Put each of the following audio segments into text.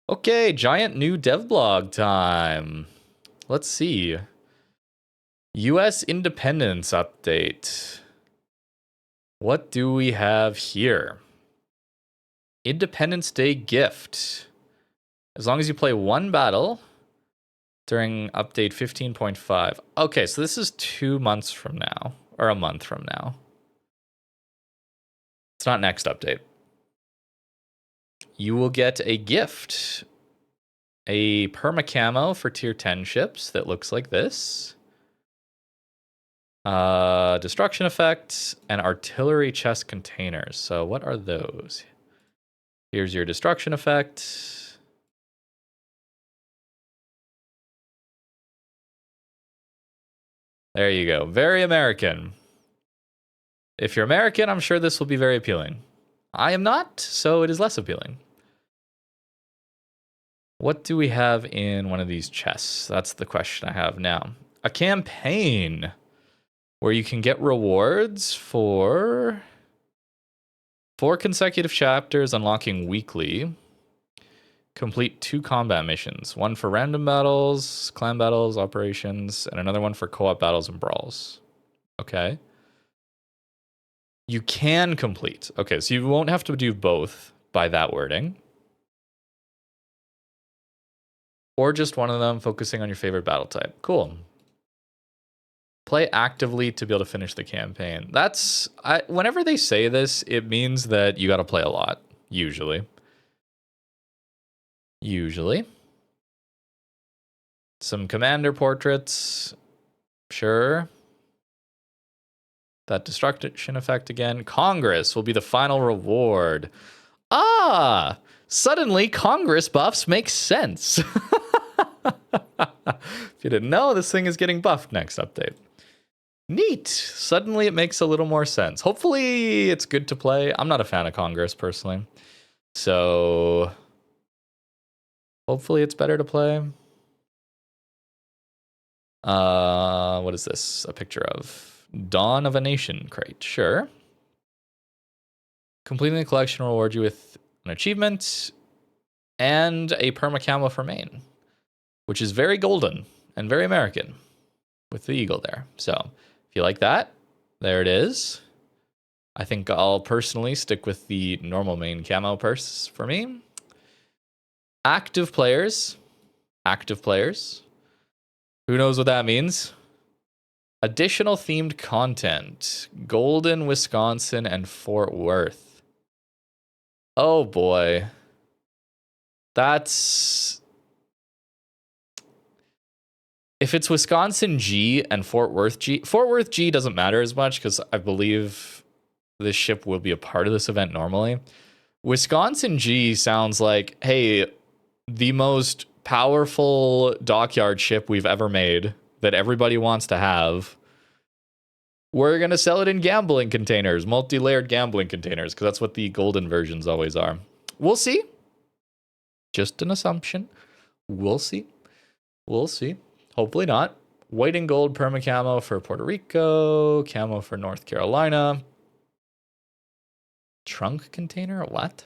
Okay, giant new devblog time. Let's see. US independence update. What do we have here? Independence Day gift. As long as you play one battle during update 15.5. Okay, so this is 2 months from now, or a month from now. It's not next update. You will get a gift. A perma camo for tier 10 ships that looks like this. Destruction effect and artillery chest containers. So what are those? Here's your destruction effect. There you go. Very American. If you're American, I'm sure this will be very appealing. I am not, so it is less appealing. What do we have in one of these chests? That's the question I have now. A campaign where you can get rewards for 4 consecutive chapters unlocking weekly. Complete 2 combat missions. One for random battles, clan battles, operations, and another one for co-op battles and brawls. Okay. You can complete. Okay, so you won't have to do both by that wording. Or just one of them, focusing on your favorite battle type. Cool. Play actively to be able to finish the campaign. Whenever they say this, it means that you got to play a lot, usually. Some commander portraits. Sure. That destruction effect again. Congress will be the final reward. Ah! Suddenly, Congress buffs make sense. If you didn't know, this thing is getting buffed next update. Neat. Suddenly it makes a little more sense. Hopefully it's good to play. I'm not a fan of Congress personally. So hopefully it's better to play. What is this? A picture of Dawn of a Nation crate. Sure. Completing the collection will reward you with an achievement and a perma camo for main, which is very golden and very American with the eagle there. So if you like that, there it is. I think I'll personally stick with the normal main camo purse for me. Active players. Who knows what that means? Additional themed content. Golden, Wisconsin, and Fort Worth. Oh boy. That's... If it's Wisconsin G and Fort Worth G... Fort Worth G doesn't matter as much because I believe this ship will be a part of this event normally. Wisconsin G sounds like, hey, the most powerful dockyard ship we've ever made that everybody wants to have. We're going to sell it in gambling containers, multi-layered gambling containers, because that's what the golden versions always are. We'll see. Just an assumption. We'll see. Hopefully not. White and gold perma camo for Puerto Rico, camo for North Carolina. Trunk container? What?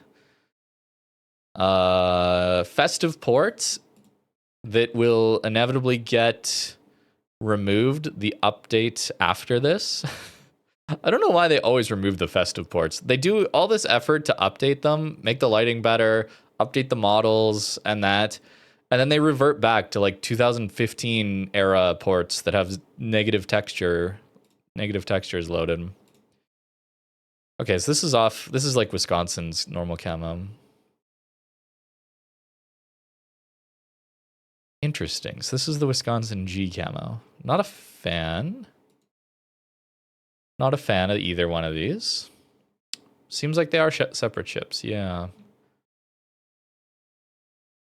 Festive ports that will inevitably get removed the update after this. I don't know why they always remove the festive ports. They do all this effort to update them, make the lighting better, update the models and that. And then they revert back to like 2015 era ports that have negative textures loaded. Okay, so this is off. This is like Wisconsin's normal camo. Interesting. So this is the Wisconsin G camo. Not a fan. Not a fan of either one of these. Seems like they are separate ships. Yeah.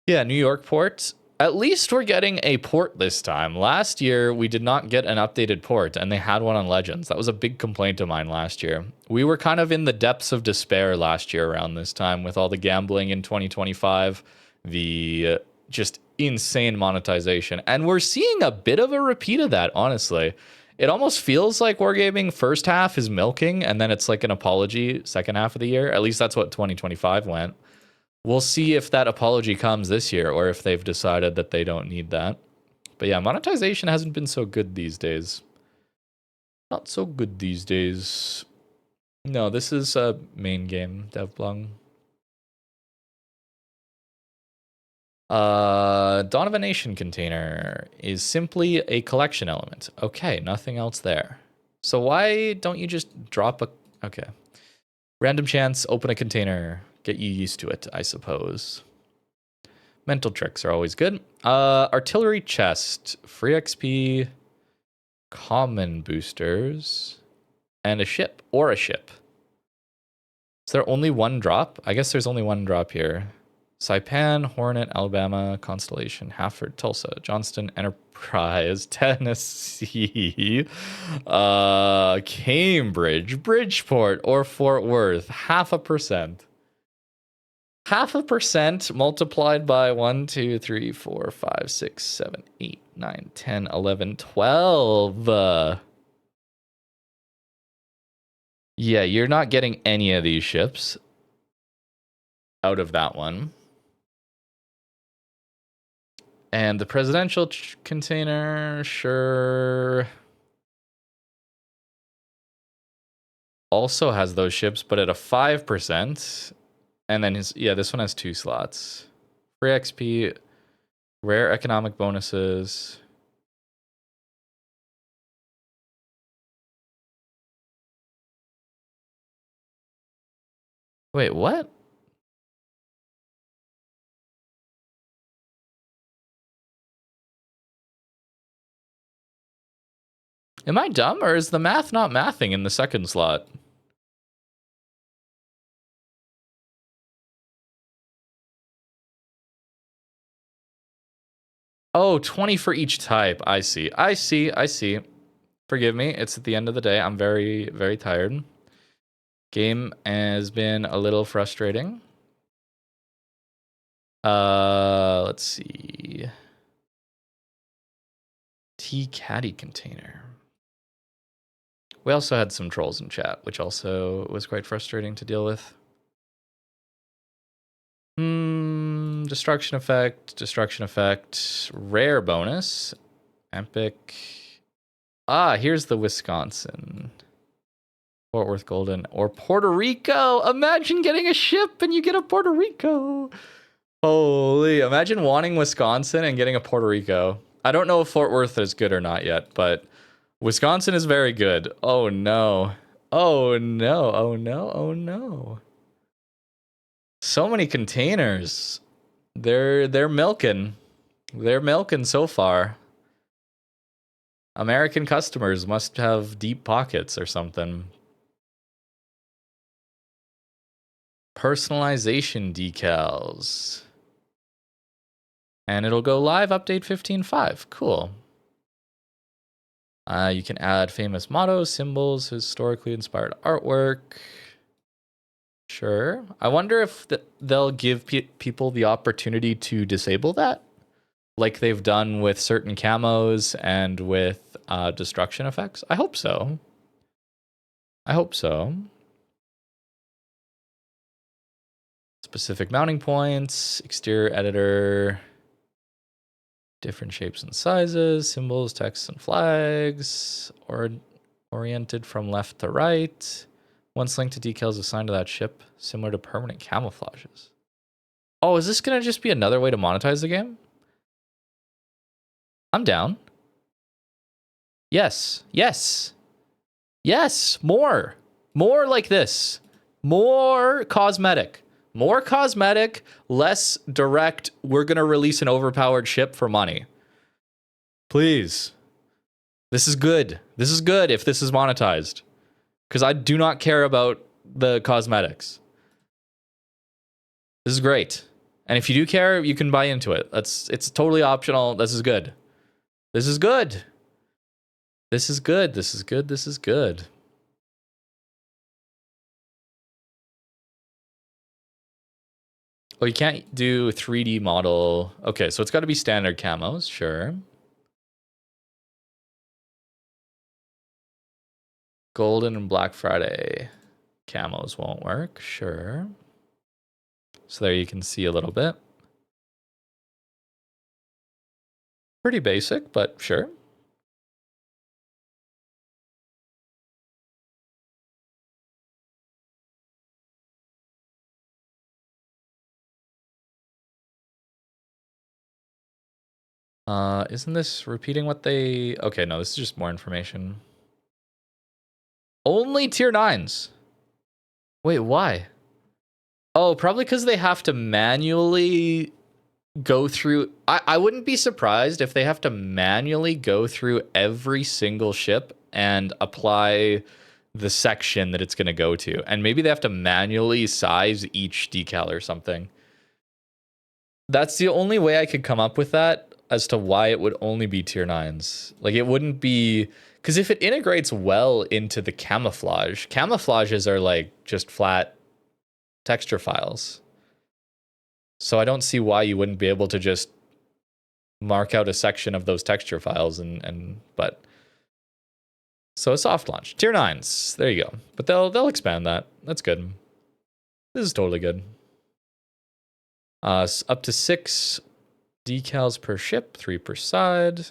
Yeah, New York port. At least we're getting a port this time. Last year, we did not get an updated port, and they had one on Legends. That was a big complaint of mine last year. We were kind of in the depths of despair last year around this time with all the gambling in 2025, the just insane monetization. And we're seeing a bit of a repeat of that, honestly. It almost feels like Wargaming first half is milking, and then it's like an apology second half of the year. At least that's what 2025 went. We'll see if that apology comes this year or if they've decided that they don't need that. But yeah, monetization hasn't been so good these days. Not so good these days. No, this is a main game, Devblung. Dawn of a Nation container is simply a collection element. Okay, nothing else there. So why don't you just drop a... Okay. Random chance, open a container. Get you used to it, I suppose. Mental tricks are always good. Artillery chest, free XP, common boosters, and a ship, or a ship. Is there only one drop? I guess there's only one drop here. Saipan, Hornet, Alabama, Constellation, Hafford, Tulsa, Johnston, Enterprise, Tennessee, Cambridge, Bridgeport, or Fort Worth. 0.5%. 0.5% multiplied by 1, 2, 3, 4, 5, 6, 7, 8, 9, 10, 11, 12. Yeah, you're not getting any of these ships out of that one. And the presidential container, sure. Also has those ships, but at a 5%. And then this one has 2 slots. Free XP, rare economic bonuses. Wait, what? Am I dumb, or is the math not mathing in the second slot? Oh, 20 for each type. I see. Forgive me. It's at the end of the day. I'm very, very tired. Game has been a little frustrating. Let's see. T-Caddy container. We also had some trolls in chat, which also was quite frustrating to deal with. Destruction effect, rare bonus, epic. Here's the Wisconsin. Fort Worth Golden or Puerto Rico. Imagine getting a ship and you get a Puerto Rico. Holy, imagine wanting Wisconsin and getting a Puerto Rico. I don't know if Fort Worth is good or not yet, but Wisconsin is very good. Oh no. Oh no. Oh no. Oh no. So many containers. They're milking. They're milking so far. American customers must have deep pockets or something. Personalization decals. And it'll go live update 15.5. Cool. You can add famous mottos, symbols, historically inspired artwork. Sure. I wonder if they'll give people the opportunity to disable that, like they've done with certain camos and with destruction effects. I hope so. I hope so. Specific mounting points, exterior editor, different shapes and sizes, symbols, texts, and flags, or oriented from left to right. Once linked to decals assigned to that ship, similar to permanent camouflages. Oh, is this gonna just be another way to monetize the game? I'm down. Yes, yes, yes, more like this. More cosmetic, less direct. We're gonna release an overpowered ship for money. Please. This is good. This is good if this is monetized. Because I do not care about the cosmetics. This is great. And if you do care, you can buy into it. It's totally optional. This is good. This is good. This is good. This is good. This is good. Oh, you can't do 3D model. Okay, so it's got to be standard camos, sure. Golden and Black Friday camos won't work, sure. So there you can see a little bit. Pretty basic, but sure. Isn't this repeating what they... Okay, no, this is just more information. Only tier 9s. Wait, why? Oh, probably because they have to manually go through... I wouldn't be surprised if they have to manually go through every single ship and apply the section that it's going to go to. And maybe they have to manually size each decal or something. That's the only way I could come up with that as to why it would only be tier 9s. Like, it wouldn't be... Because if it integrates well into the camouflage, camouflages are like just flat texture files. So I don't see why you wouldn't be able to just mark out a section of those texture files but so a soft launch. Tier 9s. There you go. But they'll expand that. That's good. This is totally good. Up to 6 decals per ship, 3 per side.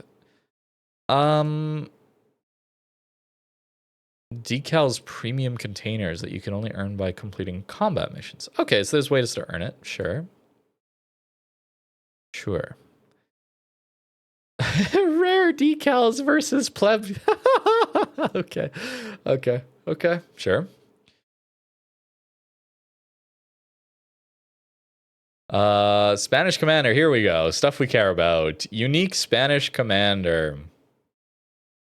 Decals premium containers that you can only earn by completing combat missions. Okay, so there's ways to earn it. Sure. Sure. Rare decals versus pleb. Okay. Okay. Okay. Sure. Spanish commander. Here we go. Stuff we care about. Unique Spanish commander.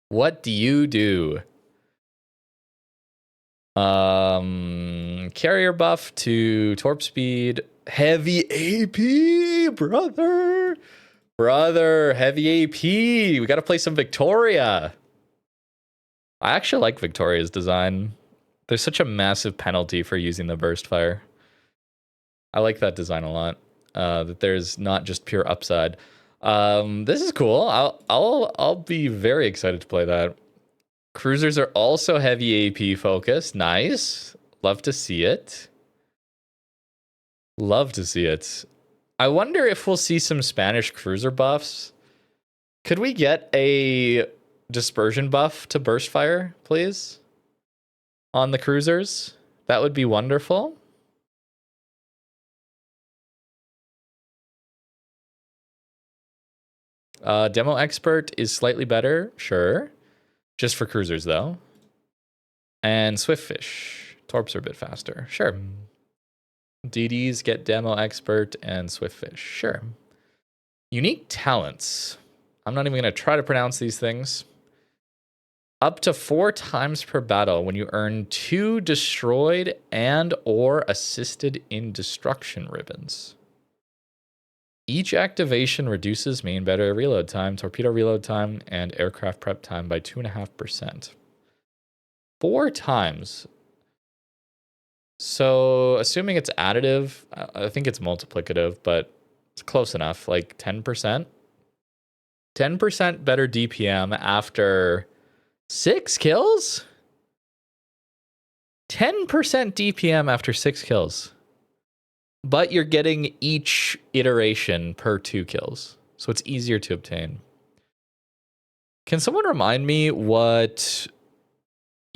What do you do? Carrier buff to torp speed. Heavy AP, brother. Brother, heavy AP. We got to play some Victoria. I actually like Victoria's design. There's such a massive penalty for using the burst fire. I like that design a lot. That there's not just pure upside. This is cool. I'll be very excited to play that. Cruisers are also heavy AP focused. Nice. Love to see it. Love to see it. I wonder if we'll see some Spanish cruiser buffs. Could we get a dispersion buff to burst fire, please? On the cruisers? That would be wonderful. Demo expert is slightly better, sure. Just for cruisers, though. And Swiftfish. Torps are a bit faster. Sure. DDs get Demo Expert and Swiftfish. Sure. Unique talents. I'm not even going to try to pronounce these things. Up to 4 times per battle when you earn 2 destroyed and or assisted in destruction ribbons. Each activation reduces main battery reload time, torpedo reload time, and aircraft prep time by 2.5%. 4 times. So, assuming it's additive, I think it's multiplicative, but it's close enough, like 10%. 10% better DPM after 6 kills? 10% DPM after 6 kills. But you're getting each iteration per 2 kills. So it's easier to obtain. Can someone remind me what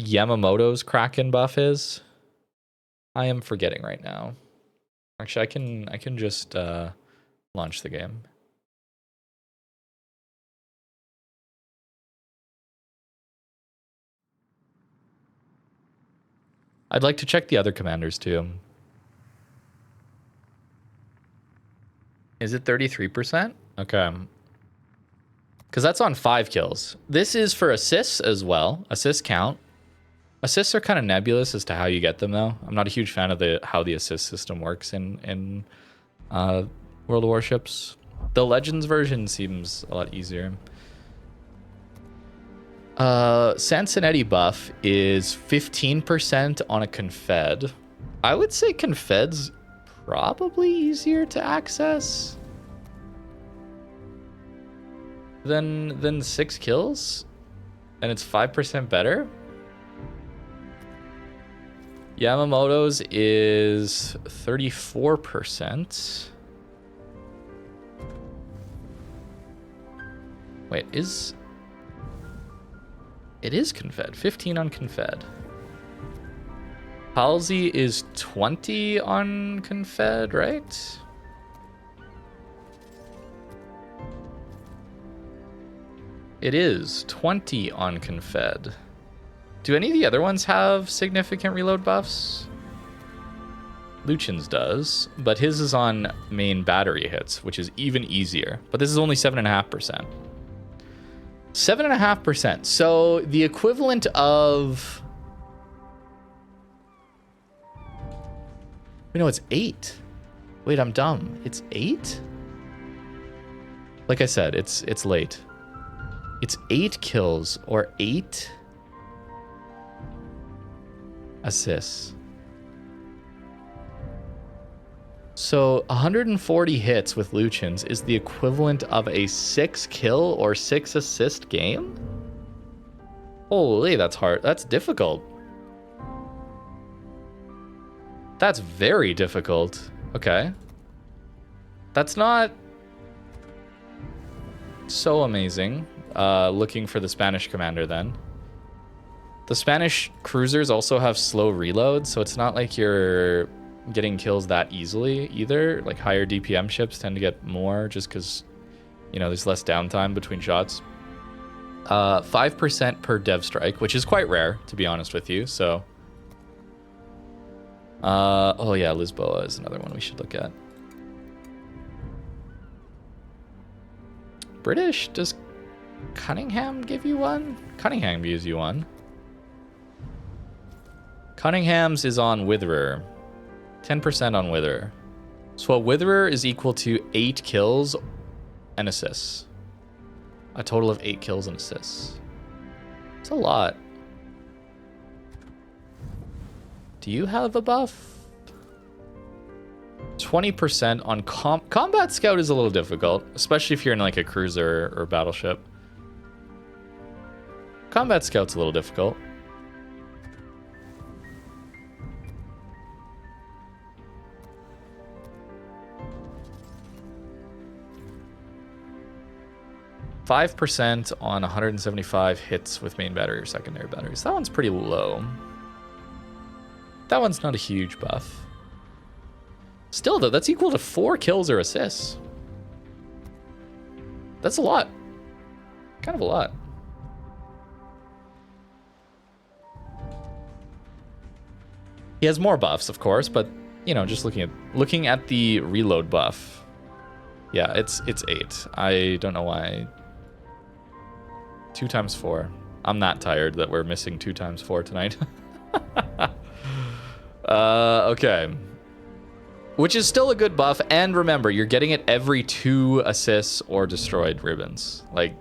Yamamoto's Kraken buff is? I am forgetting right now. Actually, I can just launch the game. I'd like to check the other commanders too. Is it 33%? Okay. Because that's on 5 kills. This is for assists as well. Assist count. Assists are kind of nebulous as to how you get them, though. I'm not a huge fan of how the assist system works in World of Warships. The Legends version seems a lot easier. Sansonetti buff is 15% on a Confed. I would say Confed's probably easier to access than 6 kills, and it's 5% better. Yamamoto's is 34%. Wait, it is Confed. 15 on Confed. Halsey is 20 on Confed, right? It is 20 on Confed. Do any of the other ones have significant reload buffs? Luchin's does, but his is on main battery hits, which is even easier. But this is only 7.5%. 7.5%. So the equivalent of... Wait, no, it's 8. Wait, I'm dumb. It's 8? Like I said, it's late. It's 8 kills or 8 assists. So 140 hits with Luchins is the equivalent of a 6 kill or 6 assist game? Holy, that's hard. That's difficult. That's very difficult. Okay. That's not so amazing. Looking for the Spanish commander then. The Spanish cruisers also have slow reload, so it's not like you're getting kills that easily either. Like higher DPM ships tend to get more just because, you know, there's less downtime between shots. 5% per dev strike, which is quite rare, to be honest with you. So, oh yeah, Lisboa is another one we should look at. British, does Cunningham give you one? Cunningham gives you one. Cunningham's is on Witherer. 10% on Witherer. So a Witherer is equal to 8 kills and assists. A total of 8 kills and assists. It's a lot. Do you have a buff? 20% on Combat Scout is a little difficult, especially if you're in like a cruiser or battleship. Combat Scout's a little difficult. %, on 175 hits with main battery or secondary batteries. That one's pretty low. That one's not a huge buff. Still, though, that's equal to 4 kills or assists. That's a lot. Kind of a lot. He has more buffs, of course, but, you know, just looking at the reload buff. Yeah, it's 8. I don't know why. 2 times 4. I'm not tired that we're missing 2 times 4 tonight. Okay. Which is still a good buff, and remember, you're getting it every 2 assists or destroyed ribbons. Like,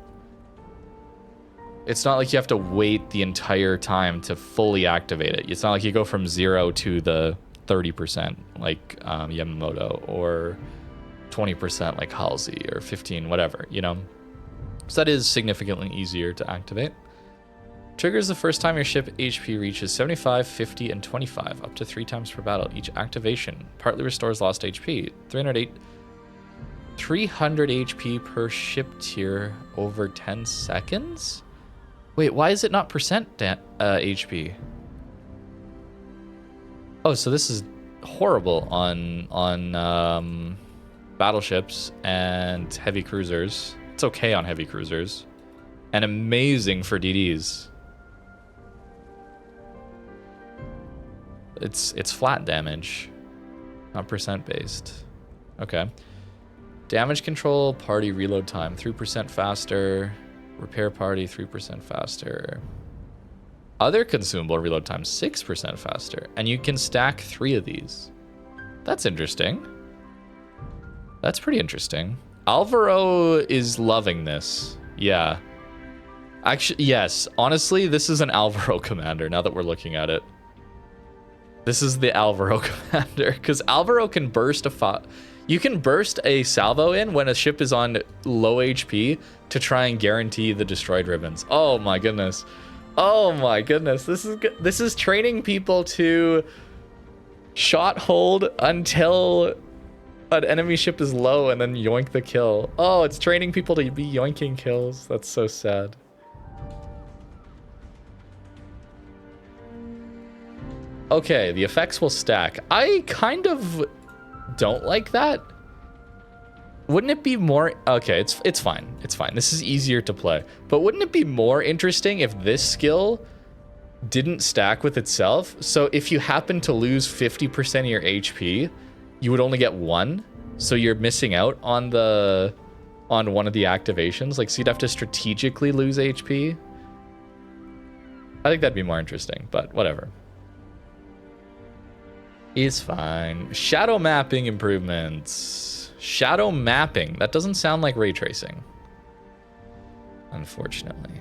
it's not like you have to wait the entire time to fully activate it. It's not like you go from 0 to the 30% like Yamamoto, or 20% like Halsey, or 15, whatever, you know? So that is significantly easier to activate. Triggers the first time your ship HP reaches 75, 50, and 25, up to 3 times per battle. Each activation partly restores lost HP. 300 HP per ship tier over 10 seconds? Wait, why is it not percent HP? Oh, so this is horrible on battleships and heavy cruisers. It's okay on heavy cruisers. And amazing for DDs. It's flat damage, not percent based. Okay. Damage control, party reload time, 3% faster. Repair party, 3% faster. Other consumable reload time, 6% faster. And you can stack 3 of these. That's interesting. That's pretty interesting. Alvaro is loving this. Yeah. Actually, yes. Honestly, this is an Alvaro commander now that we're looking at it. This is the Alvaro commander, because Alvaro can burst you can burst a salvo in when a ship is on low HP to try and guarantee the destroyed ribbons. Oh my goodness. Oh my goodness. This is training people to Shot hold until an enemy ship is low and then yoink the kill. Oh, it's training people to be yoinking kills. That's so sad. Okay, the effects will stack. I kind of don't like that. Wouldn't it be more... Okay, it's fine. It's fine. This is easier to play. But wouldn't it be more interesting if this skill didn't stack with itself? So if you happen to lose 50% of your HP, you would only get 1. So you're missing out on one of the activations. Like, so you'd have to strategically lose HP. I think that'd be more interesting, but whatever. Is fine. Shadow mapping improvements. Shadow mapping. That doesn't sound like ray tracing, unfortunately.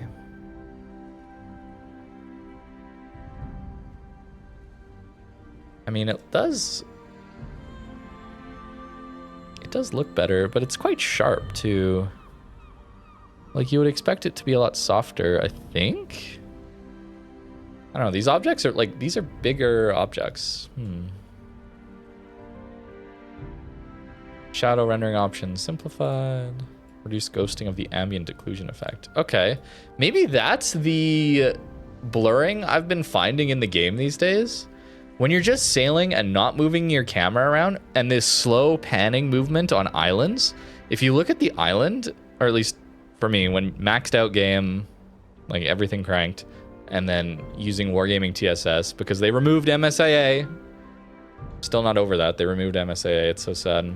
I mean, it does look better, but it's quite sharp too. Like, you would expect it to be a lot softer, I think. I don't know. These objects are like, these are bigger objects. Shadow rendering options simplified. Reduce ghosting of the ambient occlusion effect. Okay. Maybe that's the blurring I've been finding in the game these days. When you're just sailing and not moving your camera around, and this slow panning movement on islands, if you look at the island, or at least for me, when maxed out game, like everything cranked, and then using Wargaming TSS, because they removed MSIA. Still not over that. They removed MSIA. It's so sad.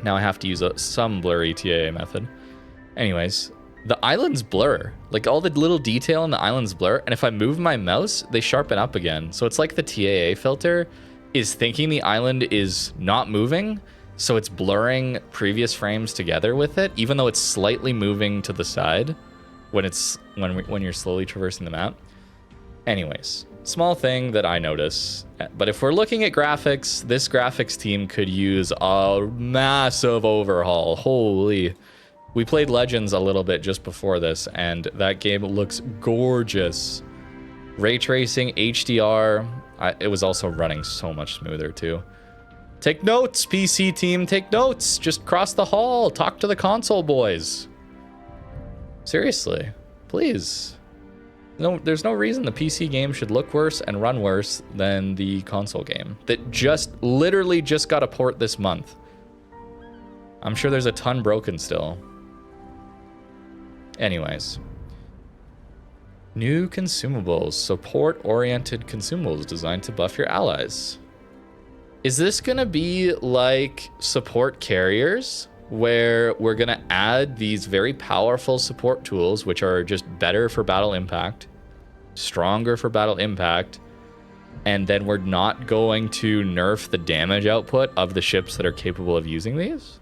Now I have to use some blurry TAA method. Anyways, the islands blur. Like, all the little detail in the islands blur, and if I move my mouse, they sharpen up again. So it's like the TAA filter is thinking the island is not moving, so it's blurring previous frames together with it, even though it's slightly moving to the side when you're slowly traversing the map. Anyways, small thing that I notice. But if we're looking at graphics, this graphics team could use a massive overhaul. Holy. We played Legends a little bit just before this, and that game looks gorgeous. Ray tracing, HDR. It was also running so much smoother too. Take notes, PC team, take notes. Just cross the hall, talk to the console boys. Seriously, please. No, there's no reason the PC game should look worse and run worse than the console game that literally just got a port this month. I'm sure there's a ton broken still. Anyways. New consumables. Support-oriented consumables designed to buff your allies. Is this gonna be like support carriers, where we're gonna add these very powerful support tools, which are just better for battle impact, stronger for battle impact, and then we're not going to nerf the damage output of the ships that are capable of using these?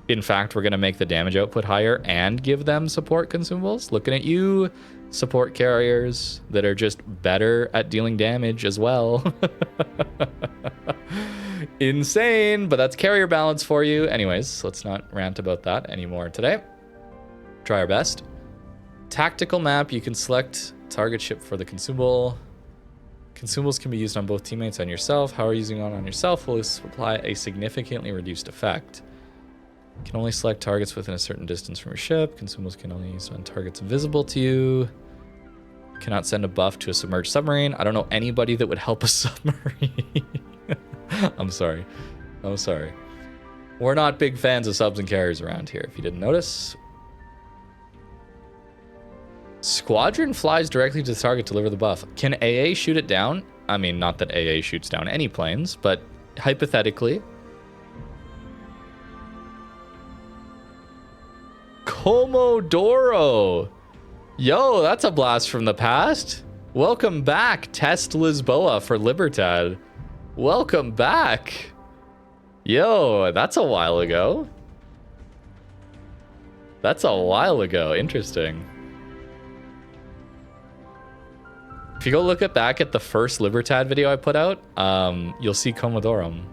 In fact, we're gonna make the damage output higher and give them support consumables. Looking at you, support carriers that are just better at dealing damage as well. Insane, but that's carrier balance for you. Anyways, let's not rant about that anymore today. Try our best. Tactical map, you can select target ship for the consumable. Consumables can be used on both teammates and yourself. However, using it on yourself will supply a significantly reduced effect. You can only select targets within a certain distance from your ship. Consumables can only be used on targets visible to you. Cannot send a buff to a submerged submarine. I don't know anybody that would help a submarine. I'm sorry. I'm sorry. We're not big fans of subs and carriers around here, if you didn't notice. Squadron flies directly to the target to deliver the buff. Can AA shoot it down? I mean, not that AA shoots down any planes, but hypothetically. Comodoro. Yo, that's a blast from the past. Welcome back, Test Lisboa for Libertad. Welcome back. Yo, that's a while ago. That's a while ago. Interesting. If you go look back at the first Libertad video I put out, you'll see Comodorum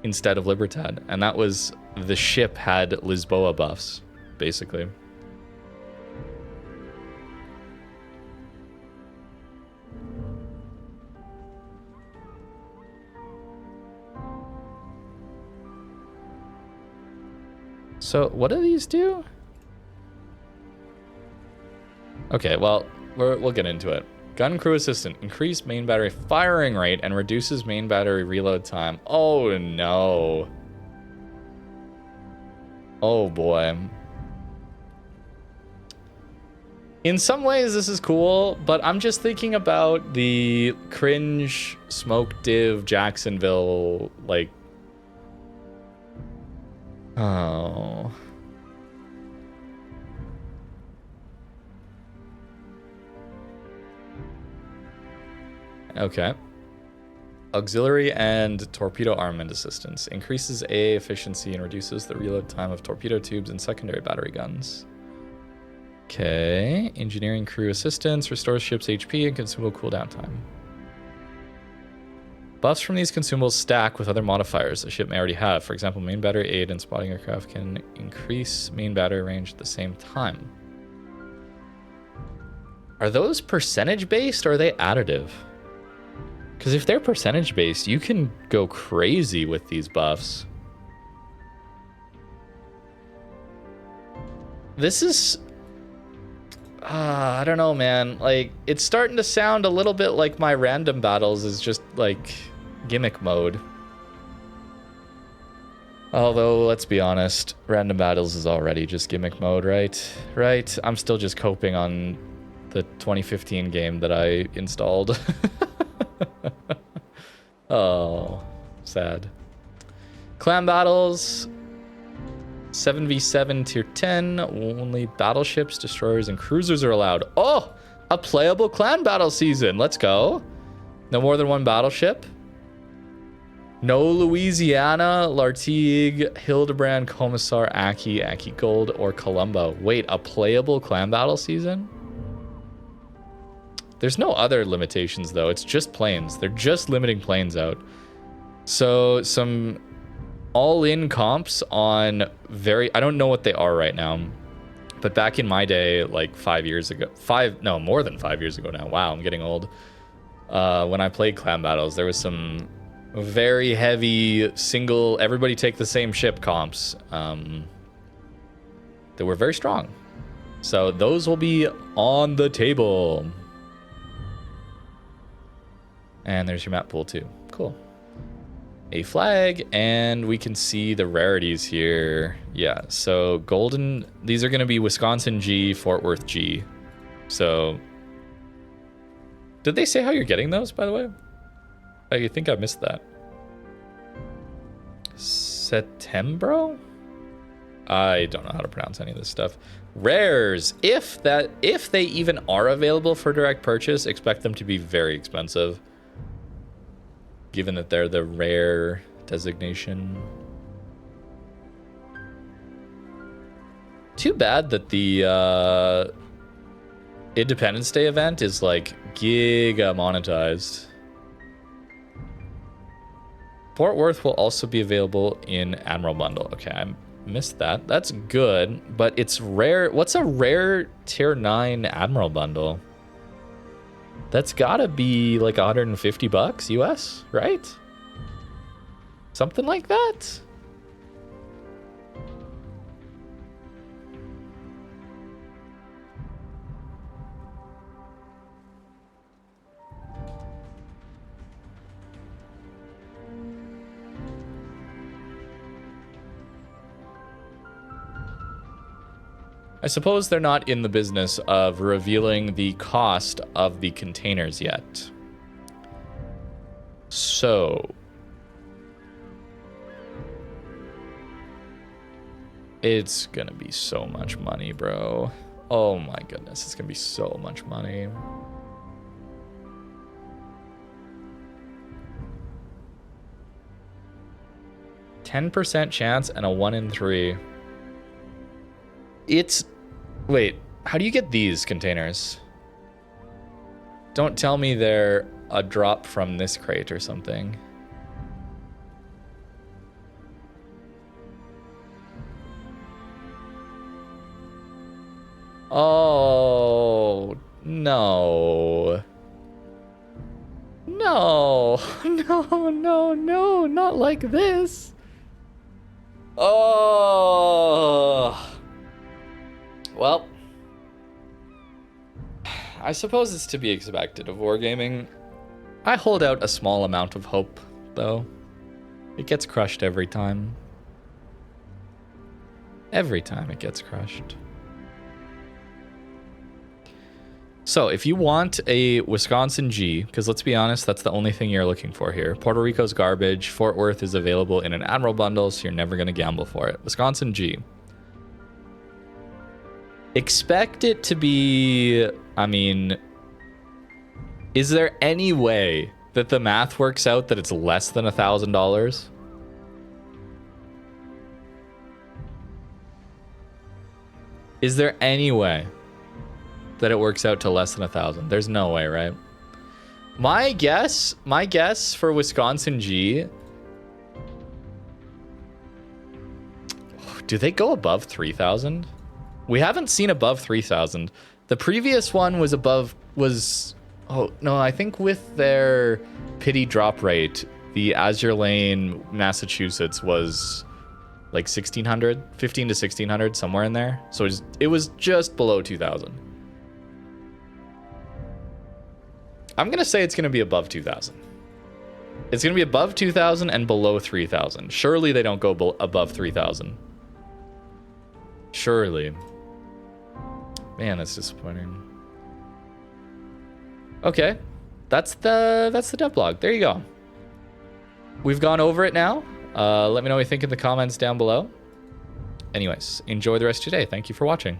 instead of Libertad. And that was, the ship had Lisboa buffs, basically. So what do these do? Okay, well, we'll get into it. Gun crew assistant. Increase main battery firing rate and reduces main battery reload time. Oh no. Oh boy. In some ways this is cool, but I'm just thinking about the cringe smoke div Jacksonville, like, oh. Okay. Auxiliary and torpedo armament assistance. Increases AA efficiency and reduces the reload time of torpedo tubes and secondary battery guns. Okay. Engineering crew assistance. Restores ship's HP and consumable cooldown time. Buffs from these consumables stack with other modifiers the ship may already have. For example, main battery aid and spotting aircraft can increase main battery range at the same time. Are those percentage based or are they additive? Because if they're percentage based, you can go crazy with these buffs. This is... I don't know, man. Like, it's starting to sound a little bit like my random battles is just, like, gimmick mode. Although, let's be honest, random battles is already just gimmick mode, right? Right? I'm still just coping on the 2015 game that I installed. Oh, sad. Clan battles. 7v7 tier 10. Only battleships, destroyers, and cruisers are allowed. Oh, a playable clan battle season. Let's go. No more than one battleship. No Louisiana, Lartigue, Hildebrand, Commissar, Aki Gold, or Columbo. Wait, a playable clan battle season? There's no other limitations, though. It's just planes. They're just limiting planes out. So some all-in comps on I don't know what they are right now. But back in my day, like 5 years ago... more than 5 years ago now. Wow, I'm getting old. When I played clan battles, there was some very heavy single... Everybody take the same ship comps. That were very strong. So those will be on the table. And there's your map pool too. Cool. A flag, and we can see the rarities here. Yeah, so golden, these are going to be Wisconsin G, Fort Worth G. So, did they say how you're getting those, by the way? I think I missed that. Setembro? I don't know how to pronounce any of this stuff. Rares, if they even are available for direct purchase, expect them to be very expensive. Given that they're the rare designation. Too bad that the Independence Day event is like giga monetized. Fort Worth will also be available in Admiral Bundle. Okay, I missed that. That's good, but it's rare. What's a rare tier 9 Admiral Bundle? That's gotta be like $150 US, right? Something like that. I suppose they're not in the business of revealing the cost of the containers yet. So, it's gonna be so much money, bro. Oh my goodness, it's gonna be so much money. %10 chance and a 1 in 3. Wait, how do you get these containers? Don't tell me they're a drop from this crate or something. Oh, no. No, no, not like this. Oh. well, I suppose it's to be expected of Wargaming. I hold out a small amount of hope, though. It gets crushed every time. Every time it gets crushed. So if you want a Wisconsin G, because let's be honest, that's the only thing you're looking for here. Puerto Rico's garbage. Fort Worth is available in an Admiral bundle, so you're never going to gamble for it. Wisconsin G. Expect it to be, I mean, is there any way that the math works out that it's less than $1,000? Is there any way that it works out to less than 1,000? There's no way, right? My guess for Wisconsin G, do they go above 3,000? We haven't seen above 3,000. The previous one was above, oh no, I think with their pity drop rate, the Azure Lane, Massachusetts was like 1,600, 15 to 1,600, somewhere in there. So it was just below 2,000. I'm going to say it's going to be above 2,000. It's going to be above 2,000 and below 3,000. Surely they don't go above 3,000. Surely. Man, that's disappointing. Okay. That's the dev blog. There you go. We've gone over it now. Let me know what you think in the comments down below. Anyways, enjoy the rest of your day. Thank you for watching.